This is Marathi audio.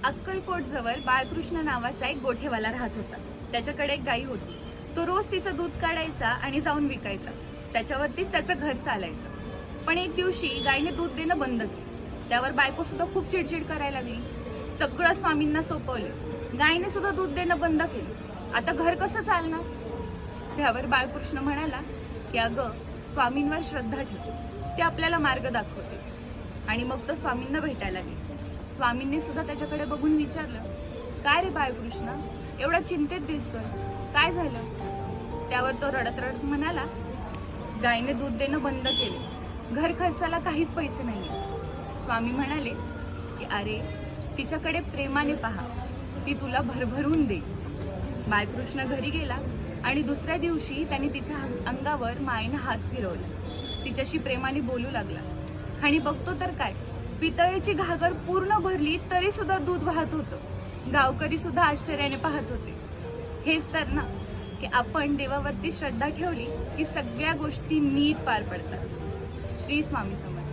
अक्कलकोट जवळ बाळकृष्ण नावाचा एक गोठेवाला राहत होता। त्याच्याकडे एक गाई होती। तो रोज तिचं दूध काढायचा आणि जाऊन विकायचा। त्याच्यावरतीच त्याचं घर चालायचं। पण एक दिवशी गायीने दूध देणं बंद केलं। त्यावर बायको सुद्धा खूप चिडचिड करायला लागली। सगळं स्वामींना सोपवलं। गायीने सुद्धा दूध देणं बंद केलं। आता घर कसं चालणार? त्यावर बाळकृष्ण म्हणाला की अगं, स्वामींवर श्रद्धा ठेव, ते आपल्याला मार्ग दाखवते। आणि मग तो स्वामींना भेटायला गेला। स्वामींनी सुद्धा त्याच्याकडे बघून विचारलं, काय रे बाळकृष्ण, एवढा चिंतेत दिसतोय, काय झालं? त्यावर तो रडत रडत म्हणाला, गायीने दूध देणं बंद केले, घर खर्चाला काहीच पैसे नाहीये। स्वामी म्हणाले की अरे, तिच्याकडे प्रेमाने पहा, ती तुला भरभरून देईल। बाळकृष्ण घरी गेला आणि दुसऱ्या दिवशी त्याने तिच्या अंगावर मायेनं हात फिरवला। तिच्याशी प्रेमाने बोलू लागला आणि बघतो तर काय, पितळेची घागर पूर्ण भरली तरी सुद्धा दूध वाहत होतं। गावकरी सुद्धा आश्चर्याने पाहत होते। हेच तर ना, की आपण देवावरती श्रद्धा ठेवली की सगळ्या गोष्टी नीट पार पडतात। श्री स्वामी समर्थ।